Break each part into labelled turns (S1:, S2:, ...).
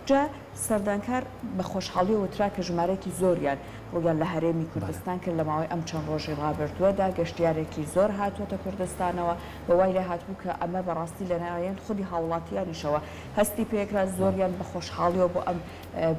S1: جا سەردانکار بە خۆشحاڵی وترا کە ژمارەی زۆریان ڕوگەن لە هەرێمی کوردستان کرد لە ماوەی ئەم چەند ڕۆژی ڕابردووەدا گەشتیارێکی زۆر هاتووەتە کوردستانەوە بە وای لێ هاتبوو کە ئەمە بەڕاستی لەنایەن خودی هاوڵاتیانیشەوە هەستی پێکرا زۆریان بە خۆشحاڵیەوە بۆ ئەم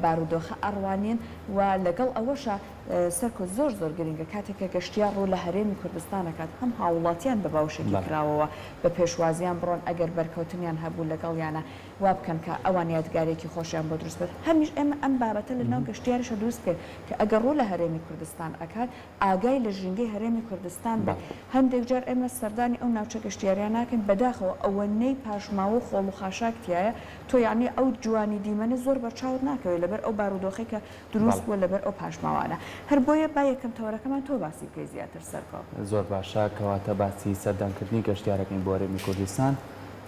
S1: بارودۆخە ئەڕوانین و لەگەڵ ئەوەشە سەرکۆ زۆر گرنگە کاتێککە گەشتیار ڕوو لە هەرێمی کوردستانەکات هەم هاوڵاتیان بە باوشێکی کراوەوە بە پێشوازیان بڕۆن ئەگەر بەرکەوتنیان هەبوو لەگەڵیانە وا بکەن کە ئەوان یادگارێکی خۆشیان بۆ دروست بێت هەمیش ئێمە ئەم بابەتە لە ناو گەشتیارشە دروست کرد کە ئەگەر ڕوو لە هەرێمی کوردستان ئەکات ئاگای لە ژینگەی هەرێمی کوردستان بێت هەندێک جار ئێمە سەردانی ئەو ناوچە گەشتیاریان ناکەین بەداخەوە ئەوەنەی پاشماوە و خۆڵ و خاشاکتیایە تۆ یعنی ئەو جوانی دیمەنە زۆر بەرچاوت ناکەوێت لەبەر ئەو بارودۆخی کە دروست بووە لەبەر ئەو پاشماوانە هەر بۆیە با یەکەم تەوەرەکەمان تۆ باسی بکەی زیاتر سەرکۆ
S2: زۆر باشە کەواتە باسی سەردانکردنی گەشتیارەکەین بۆ هەرێمی کوردستان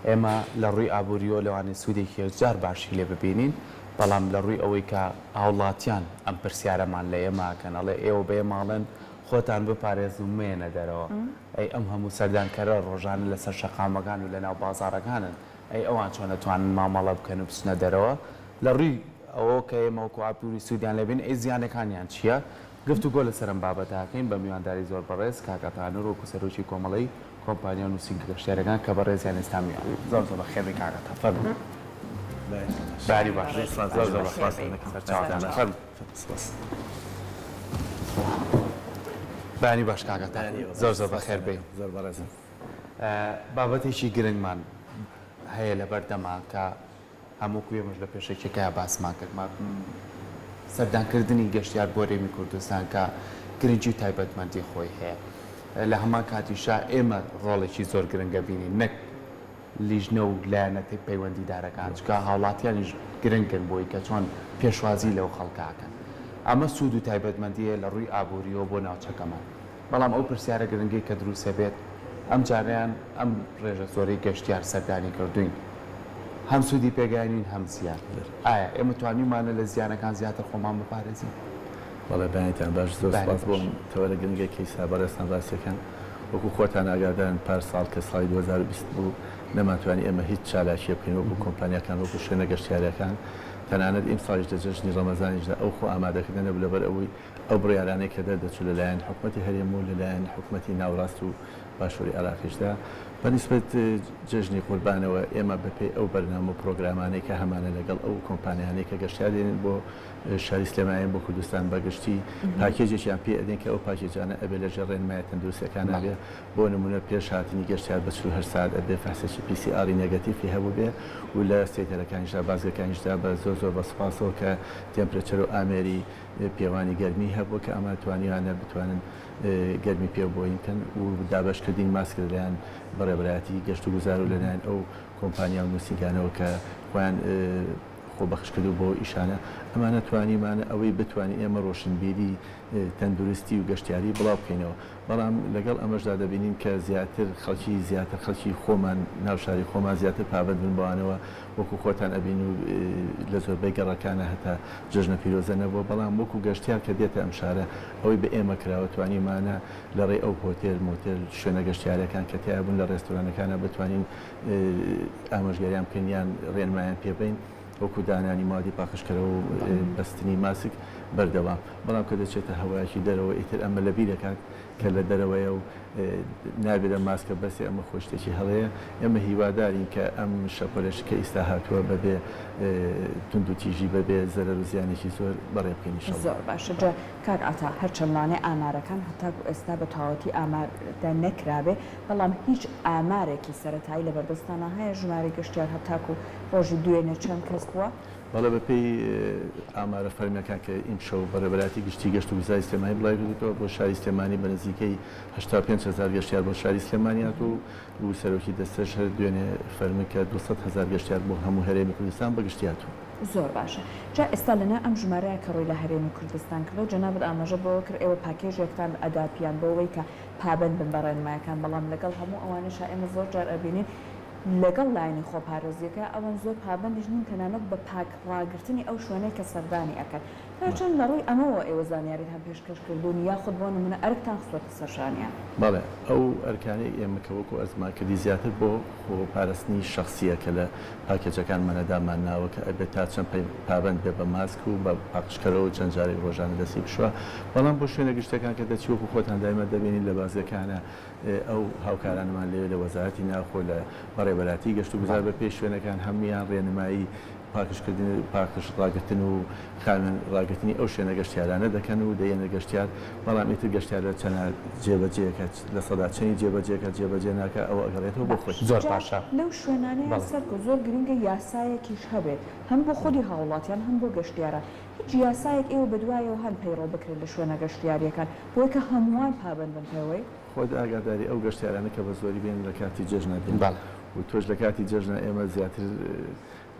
S2: ئێمە لە ڕووی ئابوووریۆ لەوانێ سوودێکی جار باشی لێ ببینین بەڵام لە ڕووی ئەوەی کە هاوڵاتیان ئەم پرسیارەمان لە ئێماکەن ئەڵێ ئێوە بێ ماڵن خۆتان بپارێز و مێنە دەرەوە ئەی ئەم هەموو سەردانکەرە ڕۆژانە لەسەر شەقامەکان و لە ناو بازارەکانن ئەی ئەوان چۆن دەتوانن مامەڵە بکەن و بچنە دەرەوە لە ڕووی ئەوە کە ئێمە وەکو ئابووری سوودیان لەبین ئەی زیانەکانیان چییە گفتوگۆ لەسەرم بابەتەکەین بە میوانداری زۆر بەڕێز کاکەتانەر وەکو سەرۆکی کۆمەڵەی کۆمپانیا و نووسینگە گەشتیارەکان کە بەڕێزیان ئێستامیان زۆر زۆر بەخێری کاکەتە فەرموو باری باش زۆر زۆر بانی باش کاکەتان زۆر زۆر بەخێر بێ
S3: زۆر بەڕێزم
S2: بابەتێکی گرنگمان هەیە لە بەردەما کە هەموو کوێمەش لە پێشێکێکە باسمان کردمان سەردانکردنی گەشتیار بۆ هەرێمی کوردستان کە گرنگی و تایبەتمەندی خۆی هەیە لە هەمان کاتیشا ئێمە ڕۆڵێکی زۆر گرنگە بینین نەک لیژنە و لایەنەتی پەیوەندیدارەکان چکە هاوڵاتیانیش گرنگن بۆی کە چۆن پێشوازی لەو خەڵکاکەن ئەمە سوود و تایبەتمەندیە لە ڕووی ئابووریەوە بۆ ناوچەکەمان بەڵام ئەو پرسیارە گرنگی کە دروستە بێت ئەم جاریان ئەم ڕێژە زۆری گەشتیار سەردانی کردوین هەم سوودی پێگەیانین هەم زیان ئایا ئێمە توانیمانە لە زیانەکان زیاتر خۆمان بپارێزین
S3: بەڵێ بەیانیتان باش زۆر سپاس بۆم تەوەرە گرنگێکی سابەڕێستان باسیەکەن وەکو خۆتان ئاگادارن پار ساڵ کە ساڵی 2020 بوو نەماتوانی ئێمە هیچ چالاکیە بکەین وەکو کۆمپانیەکان وەکو شوێنە گەشتیاریەکان تەنانەت ئیم ساڵیش لە جەژنی ڕەمەزانیشدا ئەو خۆ ئامادەکردن نەبوو لەبەر ئەوەی ئەو بڕیارانەی کە دەردەچوو لەلایەن حکوومەتی هەرێم و لەلایەن حکوومەتی ناوڕاست و باشووری عێراقیشدا بەنسبەت جەژنی قوربانەوە ئێمە بەپێی ئەو بەرنامە و پرۆگرامانەی کە هەمانە لەگەڵ ئەو کۆمپانیانەی کە گەشتیار دێنن بۆ شاری سلێمانیان بۆ کوردستان بەگشتی پاکێجێکیان پێ ئەدەین کە ئەو پاکێجانە ئەبێ لەژێر ڕێنمایە تەندروستیەکان نابێ بۆ نمونە پێش هاتنی گەشتیار بە 48 ساعت ئەبێ فحسێکی PCR نێگەتیڤی هەبوو بێ و لە سێتەرەکانیشدا بازگەکانیشدا بە زۆر بە سوپاسەوە کە تێمپرەچەر و ئامێری پێوانی گەرمی هەبوو کە ئەمە توانیوانە بتوانن گەرمی پێ بۆینکەن و دابشکردین ماسکردیان بەڕێبەتی گەشت و گوزار و لەلایەن ئەو کۆمپانیا و نووسینگانەوە کە خۆیان خۆبەخشکردو بۆ ئیشانە ئەمانە توانیمانە ئەوەی بتوانین ئێمە ڕۆشنبیری تەندروستی و گەشتیاری بڵاو بکەینەوە بەڵام لەگەڵ ئەمەشدا دەبینین کە زیاتر خەڵکی خۆمان ناوشاری خۆمان زیاتر پابەت بن بوانەوە وەکو خۆتان ئەبین و لە زۆربەی گەڕەکانە هەتا جژنە پیرۆزە نەبووە بەڵام وەکو گەشتیار کە دێتە ئەم شارە ئەوەی بە ئێمە کراوە توانیمانە لە ڕێ ئەو هۆتێل مۆتێل شوێنە گەشتیارەکان کە تیا بوون لە ڕێستۆرانەکانە بتوانین ئامۆژگاریان بکەین یان ڕێنمایان پێبین وەکو دانانی مادی پاخشکەرە و بەستنی ماسک بەردەوام بەڵام کە دەچێتە هەوایەکی دەرەوە ئیتر ئەمە لە بیرەکات کە لە دەرەوەیە و نابێت ماسکە بەسێ ئەمە خۆشتێکی هەڵەیە ئێمە هیوادارین کە ئەم شەپۆلەش کە ئیستا هاتووە بەبێ تونند و تیژی بەبێ زەرەر و زیانێکی زۆر بەڕێ بکەین
S1: زۆر باشە جا کاک ئاتا هەرچەندانێ ئامارەکان هەتاکو ئێستا بە تەواوەتی ئامادە نەکرابێ بەڵام هیچ ئامارێکی سەرەتایی لە بەردەستانە هەیە ژمارە گەشتیار هەتاکو ڕۆژی دوێنێ چەند کەس بووە
S3: بەڵێ بەپێی ئامارە فەرمیەکان کە ئیمشەو بەڕێبەراتی گشتی گەشت و ویزای سلێمانی بڵاو کردووە بۆ شاری سلێمانی بە نزیکەی 85,000 گەشتیار بۆ شاری سلێمانیات و سەرۆکی دەستەش هەر دوێنێ فەرمی کە 200,000 گەشتیار بۆ هەموو هەرێمی کوردستان بەگشتیاتوە
S1: زۆر باشە جا ئێستا لەنا ئەم ژمارەیە کە ڕووی لە هەرێمی کوردستان کردەوە جەنابەت ئاماژە بۆەوە کرد ئێوە پاکێژێکتان ئەداپیان بۆەوەی کە پابند بن بە ڕێنمایەکان بەڵام لەگەڵ هەموو ئەوانەشا ئێمە زۆر جار ئەبینین لەگەڵ لاینی خۆپارێزیەکە ئەوەن زۆر پابندیش نین تەنانەت بە پاکڕاگررتنی ئەو شوێنەی کە سەردانی ئەکەن چەند لە ڕووی ئەمەوە ئێوە زانیاریت هەم پێشکەش کردوون یاخود بۆ نمونە ئەرکتان خستۆتە سەرشانیان
S3: بەڵێ ئەو ئەرکانەی ئێمە کە وەکو ئەزماکردی زیاتر بۆ خۆپارستنی شخصیە کە لە پاکێجەکانمانەدامان ناوە کە ئەبێت تا چەند پابند بێ بە ماسک و بە پاقشکەرەوە چەند جارێک ڕۆژانە دەستی بشوە بەڵام بۆ شوێنە گشتەکان کە دەچی وەکو خۆتان دایمە دەبینین لە بازەکانە ئەو هاوکارانمان لێ لە وەزارەتی ناوخۆ لە بەڕێبەراتی گەشت و گوزار بە پێش شوێنەکان هەمویان ڕێنمایی پاکشکردنی پاکش ڕاگرتن و خانن ڕاگرتنی ئەو شوێنە گەشتیارانە دەکەن و دەیەنە گەشتیار بەڵام ئیتر گەشتیارە چەنە جێبەجێەکە لە سەدا چەنی جێبەجێەکە جێبەجێ ناکە ئەوە ئەگەڕێتەوە بۆ خۆی
S2: زۆر باشە
S1: لەو شوێنانەیە سەر زۆر گرنگە یاسایەکیش هەبێت هەم بۆ خودی هاوڵاتیان هەم بۆ گەشتیارە هیچ یاسایەک ئێوە بەدوایەوە هەن پەیڕۆ بکرێت لە شوێنە گەشتیاریەکان بۆی کە هەمووان پابندن پێوەی
S3: خۆت ئاگاداری ئەو گەشتیارانە کە بە زۆری بێن لە کاتی جەژنە بێن و تۆش لە کاتی جەژنە ئێمە زیاتر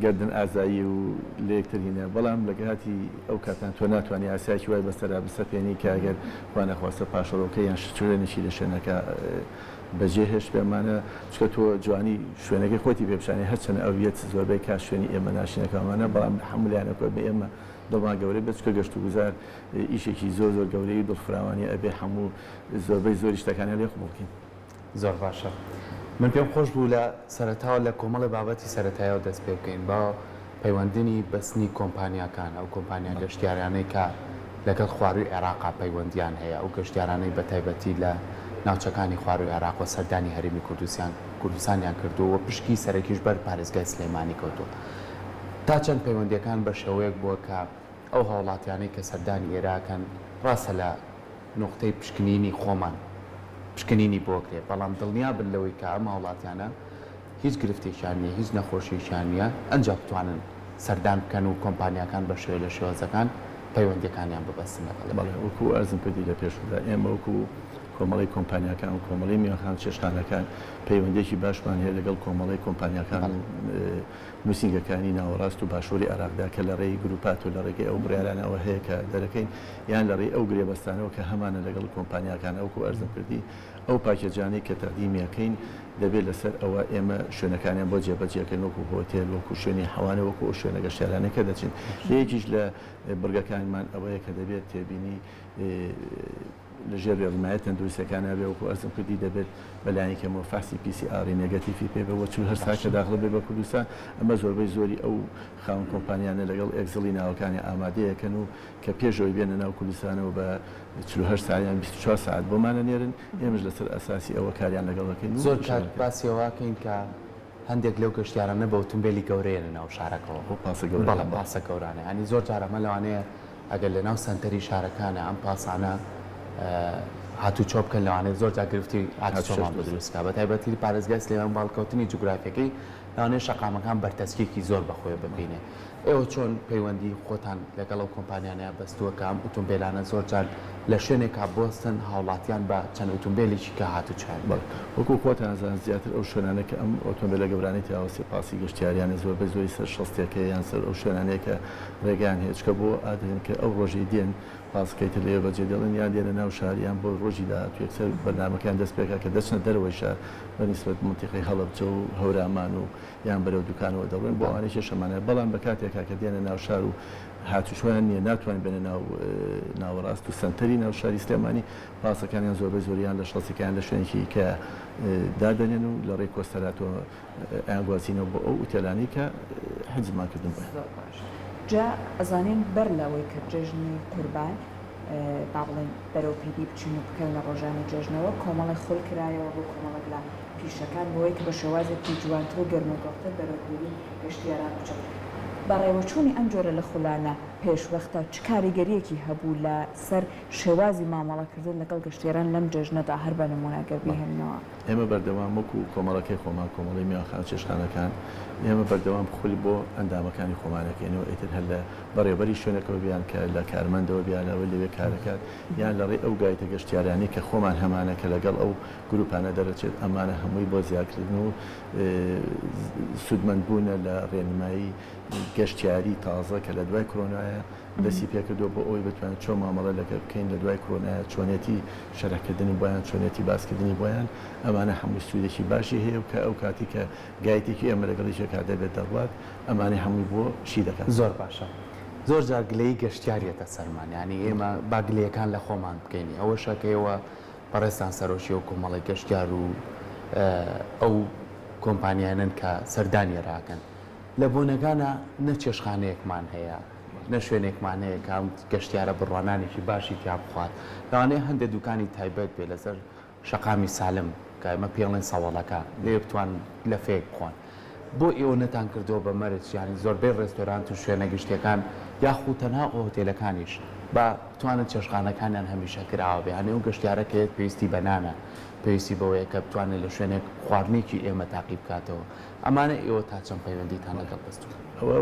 S3: گردن ئازایی و لەیەکترینە بەڵام لە کاتی ئەو کاتان تۆ ناتوانانی ئاسایکی وای بەسەرا بسەپێنی کە ئەگەر خوانەخواستە پاشەڕۆکە یان شوێنێکی لە شوێنەکە بەجێهێش پێمانە چکە تۆ جوانی شوێنەکەی خۆتی پێپشانی هەرچەند ئەویەت زۆربەی کات شوێنی ئێمە ناشینەکەمانە بەڵام هەمولیانەکە بە ئێمە دڵمان گەورەی بچکە گەشت و گوزار ئیشێکی زۆر زۆر گەورەی دڵفراوانی ئەبێ هەموو زۆربەی زۆری شتەکانی لێ قبوڵکەین
S2: زۆر باشە من پێم خۆش بوو لە سەرەتاوە لە کۆمەڵی بابەتی سەرەتایەوە دەست پێ بکەین با پەیوەندنی بەسنی کۆمپانیاکان ئەو کۆمپانیا گەشتیارانەی کە لەگەڵ خواروی عێراقا پەیوەندیان هەیە ئەو گەشتیارانەی بە تایبەتی لە ناوچەکانی خواروی عێراق و سەردانی هەرێمی کوردستانیان کردووە پشکی سەرەکیش بەر پارێزگای سلێمانی کەوتووە تا چەند پەیوەندیەکان بە شێوەیەک بووە کە ئەو هاوڵاتیانەی کە سەردانی ئێراکەن ڕاستە لە نقطەی پشکنینی خۆمان پشکنینی بۆکرێت بەڵام دڵنیا بن لەوەی کە ئەم هاوڵاتیانە هیچ گرفتێکیان نیە هیچ نەخۆشیشان نیە ئەنجا بتوانن سەردان بکەن و کۆمپانیاکان بە شێوە لە شێوازەکان پەیوەندیەکانیان ببەستن لەگەڵ
S3: بەڵێ وەکو ئەرزم کردی لە پێشدا ئێمە وەکو کۆمەڵی کۆمپانیاکان و کۆمەڵی میوەخان چێشخانەکان پەیوەندێکی باشمان هەیە لەگەڵ کۆمەڵی کۆمپانیاکان و نووسنگەکانی ناوەڕاست و باشووری عراقدا کە لە ڕێی گروپات و لە ڕێگەی ئەو بڕیارانەوە هەیە کە دەرەکەین یان لە ڕێی ئەو گرێبەستانەوە کە هەمانە لەگەڵ کۆمپانیاکان ئەوکو ئەرزم کردی ئەو پاکێجانەی کە تەقدیمیەکەین دەبێت لەسەر ئەوە ئێمە شوێنەکانیان بۆ جێبەجێکەکەن وەکو هۆتێل وەکو شوێنی حەوانە وەکو ئەو شوێنە گەشتیارانەکە دەچین یەکیش لە بڕگەکانمان ئەوەیە کە دەبێت تێبینی لەژێر ڕێڵمایە تەندروستەکانە بێ وەکو ئەرزم کردی دەبێت بەلایانی کەمەوە فاسی PCR نێگەتیڤی پێ بەوە چ هەر ساکە داخڵ بێ بە کوردستان ئەمە زۆربەی زۆری ئەو خاوەن کۆمپانیانە لەگەڵ ئێکزڵی ناوەکانی ئامادەیەکەن و کە پێشەوەی بێنە ناو کوردستانەوە بە 48 ساعت 24 ساعت بۆمانە نێرن ئێمەش لەسەر ئەساسی ئەوە کاریان لەگەڵەکەین
S2: زۆر کات باسیەوەکەین کە هەندێک لەو گەشتیارانە بە ئۆتۆمبیلی گەورەیە لە ناو شارەکەەوە بەڵام پاسە گەورانە هەنی زۆر جارەمە لەوانەیە ئەگەر لە ناو سنتەری شارەکانە ئەم پاسانە هاتوو چۆ بکەن لەوانەیە زۆر جاگرفتی هاتوچۆمان بدروستکە بە تایبەتی پارێزگای سلێمان باڵکەوتنی جوگرافیەکەی لەوانەیە شەقامەکان بەرتەسکێکی زۆر بەخۆی ببینێ ئێوە چۆن پەیوەندی خۆتان لەگەڵ ئەو کۆمپانیانەیە بەستووە کە ئەم ئۆتۆمبیلانە زۆر جار لە شوێنێکا بۆستن هاوڵاتیان بە چەند ئۆتۆمبیلێکی کە هاتوچیان
S3: وەکو خۆتان زان زیاتر ئەو شوێنانە کە ئەم ئۆتۆمبیلە گەورانەی تاوەسی پاسی گەشتیاریانە زۆر بە زۆری سەر شەستێکە یان سەر ئەو شوێنانەیە کە ڕێگەیان هێچکە بۆ ئادەن کە ئەو ڕۆژی دێن پاسکەیتە لێ بەجێ دەڵێن یان دێنە ناو شاریان بۆ ڕۆژی داهاتوو یەکسەر بەرنامەکان دەست پێکا کە دەچنە دەرەوەی شار بەنسبەت منتیقەی هەڵەبجە و هەورامان و یان بەرەو دوکانەوە دەڕۆن بۆ ئەوانەی کێشەمانە بەڵام بە کاتێکا کە دێنە ناو شار و هاتوچۆیان نییە ناتوانین بێنە ناوەڕاست و سنتەری ناو شاری سلێمانی پاسەکانیان زۆربەی زۆریان لە شەڵسەکان لە شوێنێکی کە دادەنێن و لە ڕێی کۆستەراتەوە ئەیانگوازینەوە بۆ ئەو ئوتێلانی کە حەجزمان کردن بە
S1: جا ئەزانین بەر لەوەی کە جێژنی قوربان با بڵێن بەرەو پیدی بچین و بکەن لە ڕۆژانی جێژنەوە کۆمەڵی خۆل کرایەوە بۆ کۆمەڵک لە پیشەکان بۆی کە بە شێوازێکی جوانتر و گەرموگەڵتە بەرەوبوونی گەشتیاران بچن بەڕێوەچوونی ئەم جۆرە لە خولانە پێشوەختە چ کاریگەریەکی هەبوو لە سەر شێوازی مامەڵەکردن لەگەڵ گەشتیاران لەم جێژنەدا هەر بە نمونەگەر بهێننەوە
S3: ئێمە بەردەوام وەکو کۆمەڵەکەی خۆمان کۆمەڵی میوەخان چێشخانەکان ئێمە بەردەوام خولی بۆ ئەندامەکانی خۆمانەکەینەوە ئیتر هەر لە بەڕێوەبەری شوێنەکەەوە بیان کە لە کارمەندەوە بیانەوە لەوێ کارەکات یان لە ڕێ ئەو گایتە گەشتیارانی کە خۆمان هەمانە کە لەگەڵ ئەو گروپانە دەرەچێت ئەمانە هەمووی بۆ زیادکردن و سودمەندبوونە لە ڕێنمایی گەشتیاری تازە کە لە دوای کۆرۆنایە دەستی پێکردو بۆ ئەوی بتوانێت چۆن مامەڵە لەگە بکەین لە دوای کۆرۆنایە چۆنێتی شەرەکردنی بۆیان چۆنێتی باسکردنی بۆیان ئەمانە هەموو سوودێکی باشی هەیە و کە ئەو کاتی کە گایتێکی ئەمە لەگەڵیشێکا دەبێت دەڕوات ئەمانەی هەمووی بۆ شی دەکات.
S2: زۆر باشە. زۆر جار گلەی گەشتیارێتە سەرمان، ینی ئێمە باگلەکان لە خۆمان بکەینی ئەوە شەکەیەوە بەڕێستان سەرۆشی و کۆمەڵی گەشتیار و ئەو کۆمپانیانن کە سەردانی ڕاکەن لە بۆنەکانە نە چێشخانەیەکمان هەیە نە شوێنێکمان هەیە کە گەشتیارە بڕوانانێکی باشی تیا بخوات لەوانەیە هەندێک دوکانی تایبەت بێ لەسەر شەقامی سالم کە ئەمە پێڵێن سەوەڵەکە لێ بتوان لە فێک بخۆن بۆ ئێوە نەتان کردەوە بە مەرج ینی زۆربەی ڕێستۆرانت و شوێنە گشتەکان یاخود تەنها هۆتێلەکانیش با بتوانن چێشخانەکانیان هەمیشە کراوە بێ هەنێ و گەشتیارەکەیت پێویستی بەنانە پێویستی بەوەیە کە بتوانێت لە شوێنێک خواردنێکی ئێمە تاقی بکاتەوە ئەمانە ئێوە تا چەند پەیوەندیتان لەگەڵ بەستوون
S3: ئەوە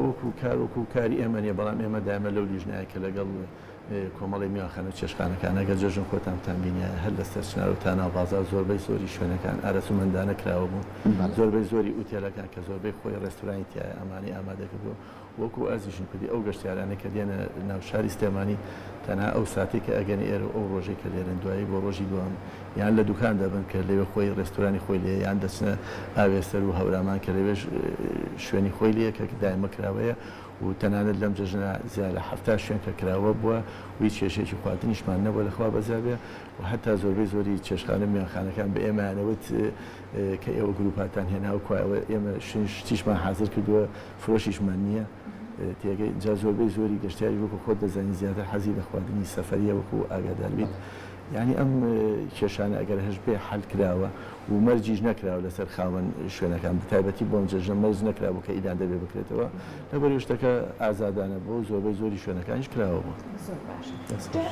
S3: وەکو کاری ئێمە نیە بەڵام ئێمە دامە لەو لیژنایە کە لەگەڵ کۆمەڵی میواخانە چێشخانەکانەگە جەژن خۆتانتان بینە هەر لە سەرچنار و تاناوازا زۆربەی زۆری شوێنەکان ئارەسومەندانە کراوە بوون زۆربەی زۆری ئوتێلەکان کە زۆربەی خۆی ڕێستورانی تایە ئەمانی ئامادەکردووە وەکو ئازیشن کردی ئەو گەشتیارانە کە دێنە ناوشاری سلێمانی تەنها ئەو ساتی کە ئەگەنی ئێرە ئەو ڕۆژەی کە لێرن دوایی بۆ ڕۆژی دوام یان لە دوکان دەبن کە لەوێ خۆی ڕێستورانی خۆی لێ یان دەچنە ئاوێستەر و هەورامان کە لەوێ شوێنی خۆی لێ کە دایمە کراوەیە و تەنانەت لەم جەژنە زیاد لە 70 شوێن کە کراوە بووە و هیچ کێشێکی خواردنیشمان نەبووە لەخوا بەزابێ و هەتا زۆربەی زۆری چێشخانە میوانخانەکان بە ئێمەیانەوت کە ئێوە گروپاتان هێناوە کوایەوە ئێمە شتیشمان حاضر کردووە فرۆشیشمان نییە تێگەی جا زۆربەی زۆری گەشتیاری وەکو خۆت دەزانی زیاتر حەزی لە خواردنی سەفەریە وەکو ئاگادار بیت یعنی ئەم کێشانە ئەگەر هەش پێ حەل کراوە و مەرجیش نەکراوە لەسەر خاوەن شوێنەکان بتایبەتی بۆم جەژە مەرج نەکراوە کە ئیدان دەبێ بکرێتەوە لەبەر شتەکە ئازادانە بۆ زۆربەی زۆری شوێنەکانیش کراوە بوو.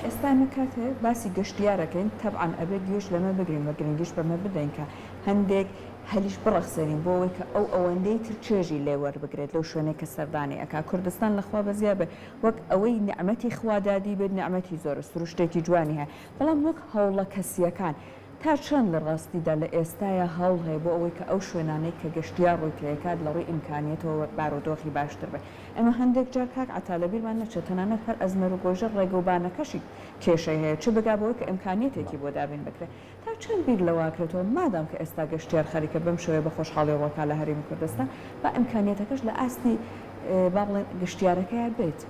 S1: ئێستا نکاتێ باسی گەشتیارەکەین تەبعاً ئەبێ گوێش لەمە بگرین بە گرنگیش بەمە بدەین کە هەندێک هەلیش بڕەخسەرین بۆ ئەوەی کە ئەو ئەوەندەی تر چێژی لێوەربگرێت لەو شوێنێک کە سەردانی ئەکا کوردستان لەخوا بەزیا بێ وەک ئەوەی نعمەتی خوادادی بێت نعمەتی زۆر سروشتێکی جوانی هەیە بەڵام وەک هەوڵە کەسیەکان تا چەند لە ڕاستیدا لە ئێستاە هەوڵ هەیە بۆ ئەوەی کە ئەو شوێنانەی کە گەشتیار ڕووی تێکات لە ڕووی ئیمکانیەتەوە بارودۆخی باشتر بێت ئەمە هەندێک جار کاک عتالەبیرمان نەچێت تەنانەت هەر ئەزمەر و گۆژە ڕێگەوبانەکەشی کێشەی هەیە چ بگا بەوەی کە ئیمکانیەتێکی بۆ دابین بکرێت تا چەند بیر لەواکرێتەوە مادام کە ئێستا گەشتیار خەریکە بەم شێوەیە بە خۆشحاڵی ڕۆکا لە هەرێمی کوردستان با ئیمکانیەتەکەش لە ئاستی با بڵێن گەشتیارەکەیە بێت.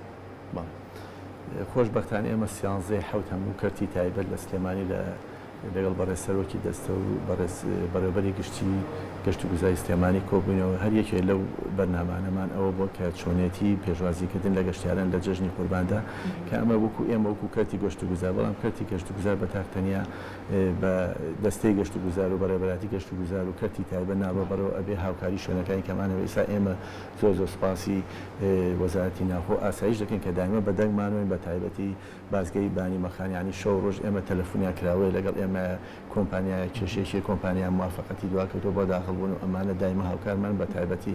S3: خۆشبەختانە ئێمە سیانزەی حەوت هەموو کەرتی تایبەت لە سلێمانی لەگەڵ بەڕێز سەرۆکی دەستە و بەڕێوەبەری گشتی گەشت و گوزاری سلێمانی کۆبوونەوە هەر یەکێ لەو بەرنامانەمان ئەوە بۆ کە چۆنێتی پێشوازیکردن لە گەشتیاران لە جەژنی قورباندا کە ئەمە وەکو ئێمە وەکو کەرتی گەشت و گوزار بەڵام کەرتی گەشت و گوزار بە تاکتەنیا بە دەستەی گەشت و گوزار و بەڕێوەبەراتی گەشت و گوزار و کەرتی تایبەت ناڕۆ بەرەوە ئەبێ هاوکاری شوێنەکانی کەمانەوە ئێستا ئێمە زۆر سوپاسی وەزارەتی ناوخۆ ئاسایش دەکەین کە دایمە بەدەنگمانەوەین بە تایبەتی بازگەی بانی مەخانیانی شەو ڕۆژ ئێمە تەلەفۆنیا کراوەیە لەگەڵ ئێمە کۆمپانیای کێشێکی کۆمپانیا موافقەتی دواکەوتەوە بۆ داخڵبوون و ئەمانە دایمە هاوکارمان بە تایبەتی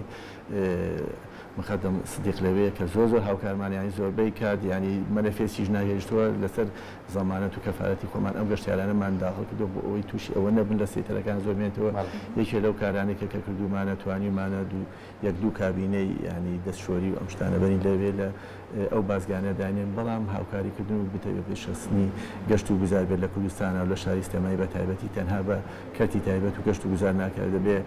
S3: مخدم صدیق لەوەیە کە زۆر هاوکارمانیانی زۆربەی کات ینی مەلەفێسیش ناگەیشتووە لەسەر زەمانەت و کەفاەتی خۆمان ئەم گەشتیارانەمان داخڵ کردو بۆ ئەوەی تووشی ئەوە نەبن لە سێتەرەکان زۆرمێتەوە یەکێ لەو کارانێکە کە کردومانە توانیمانە یەک دوو کابینەی ینی دەستشۆری و ئەم شتانە بەرین لەوێ لە ئەو بازگانە دانێن بەڵام هاوکاریکردن و بتەوێ پێشخستنی گەشت و گوزار بێت لە کوردستانە و لە شاری سلێمانی بە تایبەتی تەنها بە کەرتی تایبەت و گەشت و گوزار ناکات دەبێ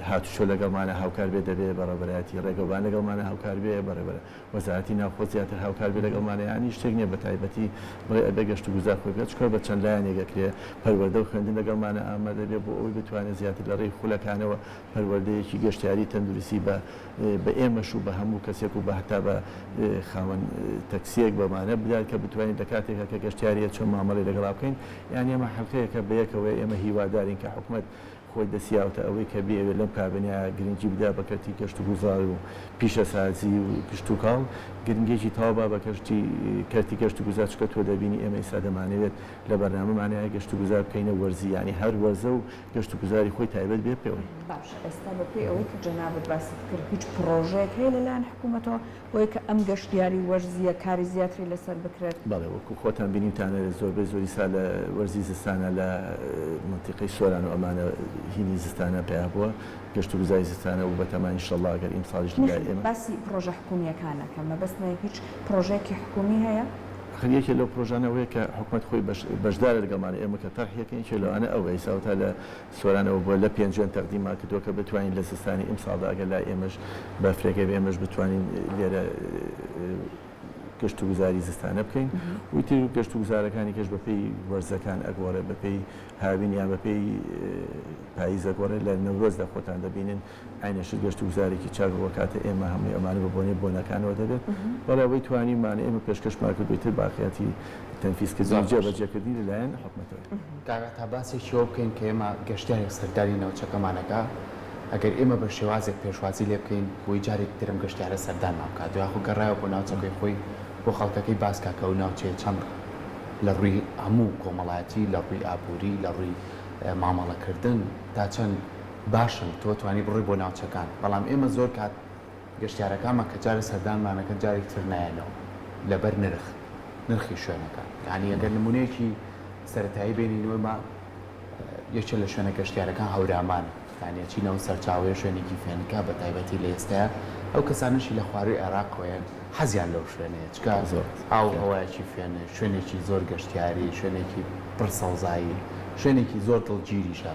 S3: هاتوچۆ لەگەڵمانە هاوکار بێ دەبێ بەڕێوەبەراتی ڕێگەوبان لەگەڵمانە هاوکار بێ بەڕێوەبەر وەزارەتی ناوخۆ زیاتر هاوکار بێ لەگەڵمانە ینی شتێک نییە بە تایبەتی بڵێ گەشت و گوزار خۆی بێت چکۆ بە چەند لایەنێکەکرێ پەروەردە و خوێندن لەگەڵمانە ئامادە بێ بۆ ئەوی بتوانێت زیاتر لە ڕێی خولەکانەوە پەروەردەیەکی گەشتیاری تەندروستی بە ئێمەش و بە هەموو کەسێک و بە هەتا بە خاوەن تەکسیەک بەمانە بدات کە بتوانین لە کاتێکە کە گەشتیاریە چۆن مامەڵی لەگەڵا بکەین یان ئێمە حەڵقەیەکە بە یەکەوە ئێمە هیوادارین کە حکوومەت خۆی دەسیاوتە ئەوەی کە بێوێت لەم کابنیا گرنگی بدا بە کەرتی گەشت و گوزار و پیشە سازی و گشت و کاڵ گرنگێکی تاوا بە کەرتی گەشت و گوزار چکە تۆ دەبینی ئێمە ئێستا دەمانەوێت لە بەرنامەمانەیە گەشت و گوزار بکەینە وەرزی ینی هەر وەرزە و گەشت و گوزاری خۆی تایبەت بێ پێوەی
S1: باش ئێستا بەپێ ئەوەی کە جەنابەت باسی کرد هیچ پرۆژەیەک هەیە لەلایەن حکوومەتەوە بۆی کە ئەم گەشتیاری وەرزیە کاری زیاتری لەسەر بکرێت
S3: بەڵێ وەکو خۆتان بینیتانە زۆربەی زۆری سا لە وەرزی زستانە لە منتیقەی سۆران و ئەمانە هینی زستانە پێیا بووە گەشت و گوزاری زستانە و بەتەمانی ئینشەڵڵا ئەگەر ئیمساڵیش لای ئێمە
S1: باسی پرۆژە حکومیەکانەکە مەبەستمە هیچ پرۆژێکی حکومی هەیە؟
S3: خەریەکی لەو پرۆژانەوەی کە حکوومەت خۆی بەشدارە لەگەڵمانە ئێمە کە تەرحیەکەی لەوانە ئەوەی ساوتا لە سۆرانەوە بۆ لە پێنجێن تەقدیما کردووە کە بتوانین لە زستانی ئیمساڵدا ئەگەر لای ئێمەش بە فرێگە ئێمەش بتوانین لێرە گەشت و گوزاری زستانە بکەین وتی گەشت و گوزارەکانی کەش بەپێی وەرزەکان ئەگۆڕێ بەپێی هاوین یان بەپێی پاییز ئەگۆڕێ لە نەورۆزدا خۆتان دەبینن ئاینەشت گەشت و گوزارێکی چاکەوە کاتە ئێمە هەمووی ئەمانە بە بۆنێ بۆنەکانەوە دەبێت بەڵێ ئەوەی توانیمان ئێمە پێشکەشمان کردویتر باقیاتی تەنفیزکردنی جێبەجێکردنی لەلایەن حکوومەتەوە
S2: کاگا تا باسێکی ئەوە بکەین کە ئێمە گەشتیارێک سەرداری ناوچەکەمانەکە ئەگەر ئێمە بە شێوازێک پێشوازی لێ بکەین بۆی جارێک ترم گەشتیارە سەردانمان بکات دوای خۆ گەڕایەوە بۆ ناوچەکەی خۆی بۆ خەڵکەکەی باسکاکە و ناوچێ چەند لە ڕووی هەموو کۆمەڵایەتی لە ڕووی ئابووری لە ڕووی مامەڵەکردن تا چەند باشن تۆ توانی بڕی بۆ ناوچەکان بەڵام ئێمە زۆر کات گەشتیارەکانمان کە جارە سەردانمانەکە جارێک تر نایەنەوە لەبەر نرخی شوێنەکان یعنی ئەگەر نمونەیەکی سەرەتایی بینینەوەمە یەکێک لە شوێنە گەشتیارەکان هەورامانە یعنی چینەوە سەرچاوەیە شوێنێکی فێنکە بە تایبەتی لە ئێستاە ئەو کەسانشی لە خوارەوەی عێراقۆیان حەزیان لەو شوێنەیە چکە ئاو هەوایەکی فێنە شوێنێکی زۆر گەشتیاری شوێنێکی پڕ سەوزایی شوێنێکی زۆر دڵگیریشە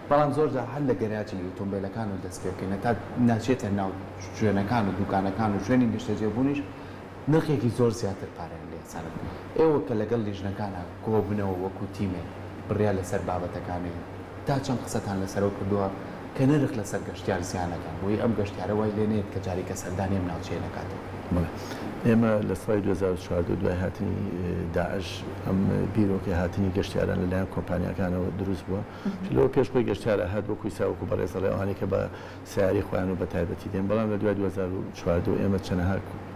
S2: بەڵام زۆرجا هەر لە گەراجی ئۆتۆمبیلەکان و دەست پێ بکەین تا ناچێتە ناو شوێنەکان و دوکانەکان و شوێنی گەشتەجێبوونیش نرخێکی زۆر زیاتر پارەیان لێ سەر ئێوە کە لەگەڵ لیژنەکانە کۆ بنەوە وەکو تیمێ بڕیا لەسەر بابەتەکانەیە تا چەند قسەتان لەسەرەوە کردووە کە نرخ لەسەر گەشتیار زیانەکان بۆی ئەم گەشتیارە وای لێنێت کە جارێکە سەردانی ئەم ناوچەیە نکاتەوە
S3: ئێمە لە ساڵی 2014 دوای هاتنی داعش ئەم بیرۆکی هاتنی گەشتیاران لەلایەن کۆمپانیاکانەوە دروست بووە لەوە پێش خۆی گەشتیارە هات بۆ کویساوەکو بەڕێزەڵێ ئەوانەی کە بە سیاری خۆیان و بە تایبەتی دێن بەڵام لە دوای 2014 ئێمە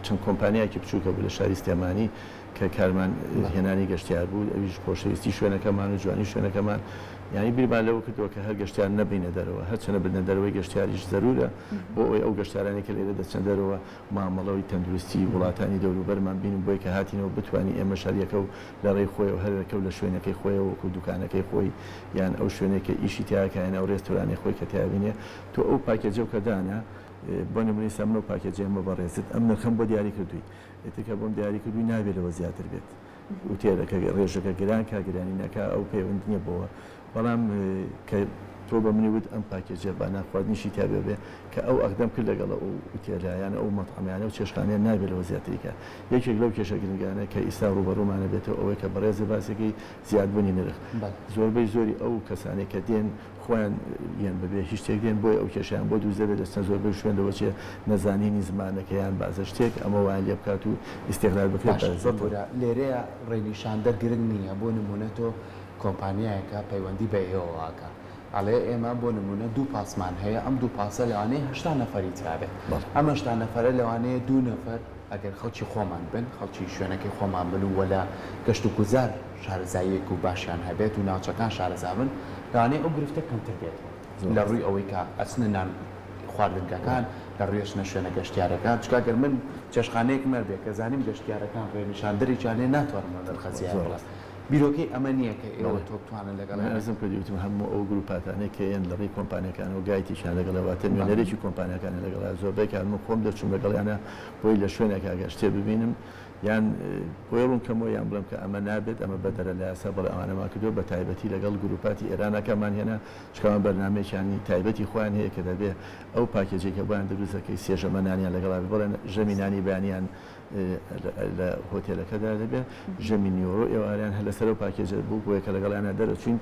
S3: چەند کۆمپانیایکی بچووکە بوو لە شاری سلێمانی کە کارمان هێنانی گەشتیار بوو ئەویش خۆشەویستی شوێنەکەمان و جوانی شوێنەکەمان یعنی بیرمان لەوە کردووە کە هەر گەشتیار نەبینە دەرەوە هەرچەنە بنە دەرەوەی گەشتیاریش زەرورە بۆ ئەوەی ئەو گەشتیارانی کە لێرە دەچەند دەرەوە مامەڵەوەی تەندروستی وڵاتانی دەوروبەرمان بینم بۆی کە هاتینەوە بتوانین ئێمە شاریەکە و لە ڕێی خۆی و هەرەکە و لە شوێنەکەی خۆیەوە وەکو دوکانەکەی خۆی یان ئەو شوێنێکە ئیشی تیاکەیان ئەو ڕێستۆرانی خۆی کە تیابینێ تۆ ئەو پاکێجە و کە دانا بۆ نمونەی سەمنە و پاکێجە ئێمە بەڕێزت ئەم نرخەم بۆ دیاری کردووی ئێتەکە بۆم دیاری کردووی نابێت لەوە زیاتر بێت وتێرەکە ڕێژەکە گران کاگرانی نەکا ئەو پەیوەند نییە بۆەوە بەڵام کە تۆ بە منی وت ئەم پاکێجە بە ناخواردنیشی تابێ بێ کە ئەو ئەقدەم کرد لەگەڵ ئەو وتێرایانە ئەو مەطعەمیانە و چێشخانەیە نابێت لەوە زیاتریکە یەکێک لەو کێشە گرنگانە کە ئیستا ڕوبەڕوومانە بێتەوە ئەوەی کە بەڕێزە باسێکی زیادبوونی نرخ زۆربەی زۆری ئەو کەسانێک کە دێن خۆیان یان بەبێ هیچ شتێک دێن بۆی ئەو کێشیان بۆ دووزە بێت دەستە زۆربەی شوێنەوە چێ نەزانینی زمانەکەیان بازە شتێک ئەمە وان لێ بکات و ئیستیغلال بکرێت
S2: لێرەیە ڕێنیشاندە گرنگ نییە بۆ نمونە تۆ کۆمپانیایەکە پەیوەندی بە ئێوەواکە ئەڵێ ئێمە بۆ نمونە دوو پاسمان هەیە ئەم دوو پاسە لەوانەیە 80 نەفەری تابێت ئەم 80 نەفەرە لەوانەیە 2 نەفەر ئەگەر خەڵکی خۆمان بن خەڵکی شوێنەکەی خۆمان بن و وەلا گەشت و گوزار شارەزاییەک و باشیان هەبێت و ناوچەکان شارەزا بن لەوانەیە ئەو گرفتە کەمتر بێت لە ڕووی ئەوەی کە ئەچنە نان خواردنگەکان لە ڕێژنە شوێنە گەشتیارەکان چکاگەر من چێشخانەیەک مەر بێت کە زانیم گەشتیارەکان ڕێنیشاندەری جانێ ناتوانمە دەرخەزیان بڵێت بیرۆکەی ئەمە نییە کە ئێوە تۆ بتوانن لەگەڵ
S3: ئەزم کردوتم هەموو ئەو گروپاتانەی کە ئێن لە ڕێی کۆمپانیەکان و گایتیشان لەگەڵەوەتە نوێنەرێکی کۆمپانیەکان لەگەڵ زۆربەیکان من خۆم دەچوم لەگەڵیانە بۆی لە شوێنێکا گەشتێ ببینم یان بۆی ڕوونکەمەوە یان بڵم کە ئەمە نابێت ئەمە بەدەرە لە یاسا بەڵێ ئەوانەما کردو بە تایبەتی لەگەڵ گروپاتی ئێرانەکەمان هێنا چکەوان بەرنامێکیانی تایبەتی خۆیان هەیە کە دەبێ ئەو پاکێجێکە بۆیان دروستەکەی سێژەمەنانیان لەگەڵا بڵێن ژەمینانی بەیانیان لە هۆتێلەکەدا دەبێت ژەمی نیۆڕۆ ئێواریان هە لەسەر و پاکێجە بوو بۆیە کە لەگەڵیانە دەرەچوین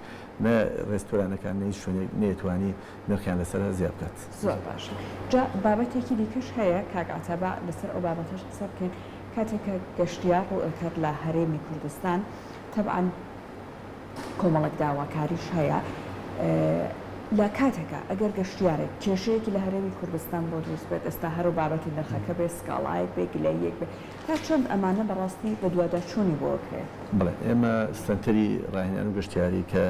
S3: نە ڕێستۆرانەکان نەی شوێنێک نێتوانی نرخیان لەسەر زیاد بکات
S1: زۆر باش جا بابەتێکی دیکەش هەیە کاگاتەبا لەسەر ئەو بابەتەش قسە بکەین کاتێکە گەشتیار و ئەکات لە هەرێمی کوردستان طبعاً کۆمەڵک داواکاریش هەیە لە کاتێکە ئەگەر گەشتیارێک کێشەیەکی لە هەرێمی کوردستان بۆ دروست بێت ئێستا هەرو بابەتی نرخەکە بێ سکاڵایەک بێ گلەیەک بێ تا چەند ئەمانە بەڕاستی بە دووادەچوونی بۆ بکرێت
S3: بڵێ ئێمە سنتەری ڕاهێنان و گەشتیاری کە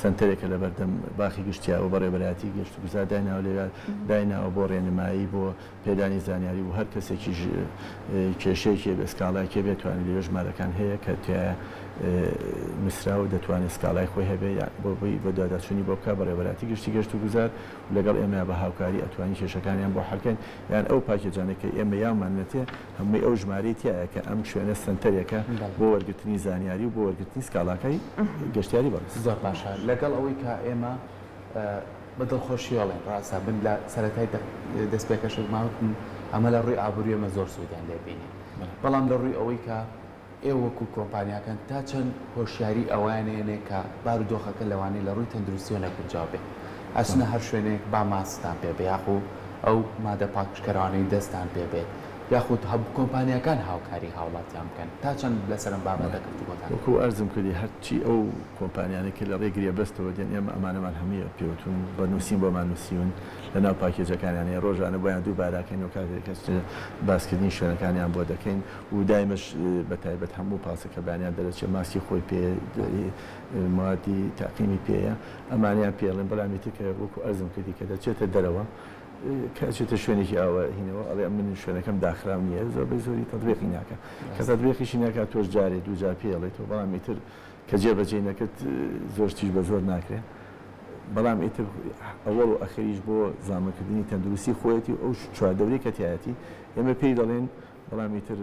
S3: سنتەرێکە لە بەردەم باخی گشتیا و بەڕێبەراتی گەشت و گوزار دایناوە لێرە دایناوە بۆ ڕێنمایی بۆ پێدانی زانیاری و هەر کەسێکی کێشەیەکی بە سکاڵایەکێ بێتوانێت لێ ژمارەکان هەیە کە مسرا و دەتوانێت سکاڵای خۆی هەبێ بۆ بۆی بە دواداچوونی بۆ بکە بەڕێبەراتی گشت گشتی گەشت و گوزار لەگەڵ ئێمە بە هاوکاری ئەتوانی کێشەکانیان بۆ حەڵکەین یان ئەو پاکێجانێککە ئێمە یامانێتێ هەمووی ئەو ژمارەی تایە کە ئەم شوێنە سنتەرێکە بۆ وەرگرتنی زانیاری و بۆ وەرگرتنی سکاڵاکەی گەشتیاری بەڕێز
S2: زۆر باشە لەگەڵ ئەوەی کە ئێمە بە دڵخۆشیڵێن ڕاستە بن لە سەرەتای دەستپێکەشماوتن ئەمە لە ڕووی ئابووری ئەمە زۆر سوودیان لێبینی بەڵام لە ڕووی ئەوەی کە ئێوەکو کۆمپانیاکان تا چەند هۆشیاری ئەوانێنێ کە بارودۆخەکە لەوانەیە لە ڕووی تەندروستیۆنە بنجاو بێ ئەچنە هەر شوێنێک با ماستان پێ بێ یاخو ئەو مادە پاکشکەرانەی دەستان پێ بێت یاخود هەبوو کۆمپانیەکان هاوکاری هاوڵاتیان بکەن تا چەند لەسەرم بابەتە کردووەتان
S3: وەکو ئەرزم کردی هەرچی ئەو کۆمپانیانێکی لە ڕێگریە بەستەوە دێن ئێمە ئەمانەمان هەموویە پێوتون بە نووسین بۆمان نووسیون لە ناو پاکێجەکانیانەیە ڕۆژانە بۆیان دووباراکەین و کاتێککەس باسکردنی شوێنەکانیان بۆ دەکەین و دایمەش بەتایبەت هەموو پاسەکە بانیان دەرەچێت ماسی خۆی پێ موادی تاقیمی پێەیە ئەمانیان پێڵێن بەڵامی تکە وەکو ئەرزم کردی کە دەچێتە دەرەوە کەچێتە شوێنێکی ئاوە هینەوە ئەڵێ من شوێنەکەم داخرام نییە زۆربەی زۆری تەطبیقی ناکە کە تەطبیقیشی ناکات تۆش جارێ دوو جار پێڵێتەوە بەڵام ئیتر کە جێبەجێ نەکرد زۆر تیژ بە زۆر ناکرێت بەڵام ئیتر ئەوەڵ و ئەخریش بۆ زامەکردنی تەندروستی خۆیەتی ئەو چواردەوری کەتیایەتی ئێمە پێی دەڵێن بەڵام ئیتر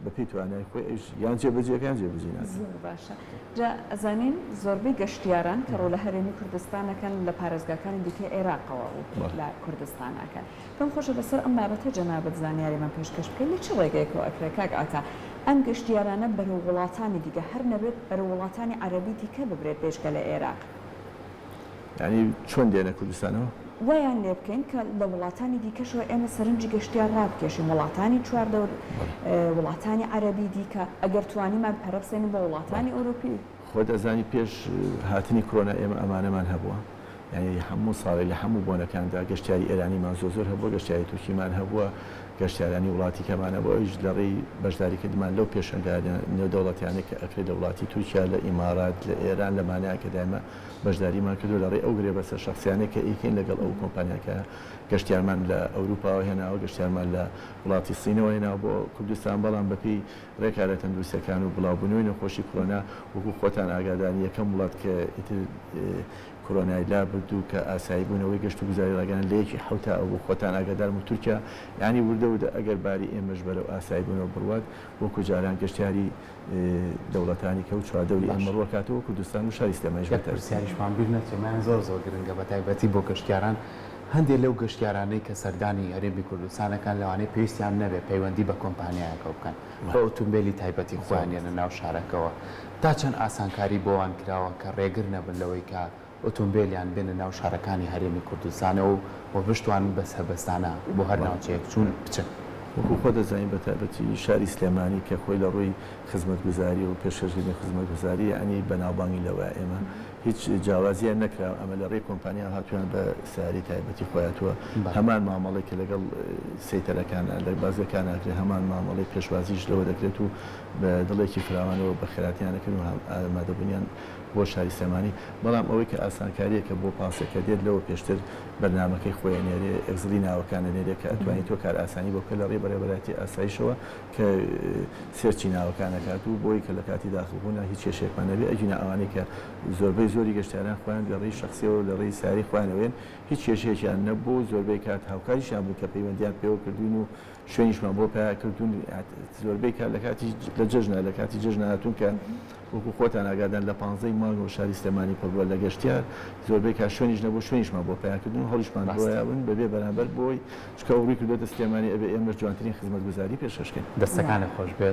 S3: بە پێی توانای خۆی یان جێبەجێەکان جێبەجێ ناکرێت
S1: زۆر باشە جا ئەزانین زۆربەی گەشتیاران کە ڕۆ لە هەرێمی کوردستانەکەن لە پارێزگاکانی دیکە عێراقەوە و لە کوردستانەکەن پێم خۆشە بەسەر ئەم بابەتە جەنابەت زانیاریمان پێشکەش بکەین لە چ ڕێگەیەکەوە ئەکرێت کاک ئاتا ئەم گەشتیارانە بەرەو وڵاتانی دیکە هەر نەبێت بەرەو وڵاتانی عەرەبی دیکە ببرێت پێشکە لە عێراق
S3: یعنی چۆن دێنە کوردستانەوە
S1: ویان لێ بکەین کە لە وڵاتانی دیکەشەوە ئێمە سەرنجی گەشتیار ڕابکێشین وڵاتانی چواردە وڵاتانی عەرەبی دیکە ئەگەر توانیمان پەرە بسێنین بە وڵاتانی ئەوروپی
S3: خۆت ئەزانی پێش هاتنی کۆرۆنا ئێمە ئەمانەمان هەبووە یعنی هەموو ساڵی لە هەموو بۆنەکاندا گەشتیاری ئێرانیمان زۆر هەبووە گەشتیاری تورکیمان هەبووە گەشتیارانی وڵاتی کەمانە بۆ ئەویش لە ڕێی بەشداریکردمان لەو پێشنگارە نێودەوڵەتیانێک کە ئەکرێت لە وڵاتی تورکیا لە ئیمارات لە ئێران لەمانەیە کە دایمە بەشداریمان کردو لە ڕێی ئەو گرێ بەسەر شخصیانێک کە ئیکەین لەگەڵ ئەو کۆمپانیاکە گەشتیارمان لە ئەوروپاوە هێناوە گەشتیارمان لە وڵاتی سینەوە هێناوە بۆ کوردستان بەڵام بەپی ڕێکارە تەندروستیەکان و بڵاوبوونەوەی نەخۆشی کۆرۆنا وەکو خۆتان ئاگاداری یەکەم وڵات کە کۆرۆنای لا بردوو کە ئاسایی بوونەوەی گەشت و گوزاری ڕاگەن لە یەکی حوتا ئەو خۆتان ئاگادارم و تورکیا یعنی وردە ئەگەر باری ئێمەش بەرەو ئاسایی بوونەوە بڕوات وەکو جاران گەشتیاری دەوڵەتانی کە و چواردەوری ئەمە ڕۆکاتەوە کوردستان و شاری سلێمانیش
S2: پرسیاریشمان بیر نەچێمان زۆر گرنگە بە تایبەتی بۆ گەشتیاران هەندێک لەو گەشتیارانەی کە سەردانی هەرێمی کوردستانەکان لەوانەیە پێویستیان نەبێت پەیوەندی بە کۆمپانیایەکە بکەن بە ئۆتۆمبیلی تایبەتی خۆیانێنە ناو شارەکەەوە تا چەند ئاسانکاری بۆوان کراوە کە ڕێگر نەبن لەوەی کە ئۆتۆمبیلیان بێنە ناو شارەکانی هەرێمی کوردستانەوە و بشتوان بە سەربەستانە بۆ هەر ناوچەیەک چوون بچن
S3: وەکو خۆ دەزانین بە تایبەتی شاری سلێمانی کە خۆی لە ڕووی خزمەتگوزاری و پێشکەشکردنی خزمەتگوزاری ئەنی بەناوبانگی لەوە ئێمە هیچ جیاوازیان نەکرا ئەمە لە ڕێی کۆمپانیا هاتووان بە سیاری تایبەتی خۆیاتوە هەمان مامەڵی کە لەگەڵ سەیتەرەکان لە بازەکان ئاکرێت هەمان مامەڵی پێشوازیش لەوە دەکرێت و بە دڵێکی فراوانەوە بە خێراتیانەکەن و ئامادەبوونیان بۆ شاری سلێمانی بەڵام ئەوەی کە ئاسانکاریە کە بۆ پاسێکە دێت لەوە پێشتر بەرنامەکەی خۆیان نێرێ ئەگزلی ناوەکانە نێرێ کە ئەتوانێت تۆ کار ئاسانی بۆ کە لە ڕێ بەرەبەراتی ئاسایشەوە کە سێرچی ناوەکانەکات و بۆی کە لە کاتی داخلبوونا هیچ کێشێکمان نەبێ ئەجینا ئەوانەی کە زۆربەی زۆری گەشتیاران خۆیان لە ڕێی شخصیەوە لە ڕێی ساری خۆیانەوەن هیچ کێشەیەکیان نەبوو زۆربەی کات هاوکاریشیان بوو کە پەیوەندیان پێوە کردوون و شوێنیشمان بۆ پیاکردون زۆربەی کات لە کاتی لە جەژنە لە کاتی جەژنە هاتوون کە وەکو خۆتان ئاگادان لە 15 مانگ و شاری سلێمانی پڕبووە لە گەشتیار زۆربەی کات شوێنیش نەبوو شوێنیشمان بۆ پیاکردن و هەڵیشمان بۆیاون بەبێ بەرامبەر بۆی چکە وڕووی کردوێتە سلێمانی ئەبێ ئێمە جوانترین خزمەتگوزاری پێشکەشکەین
S2: دەستەکانە خۆش بێت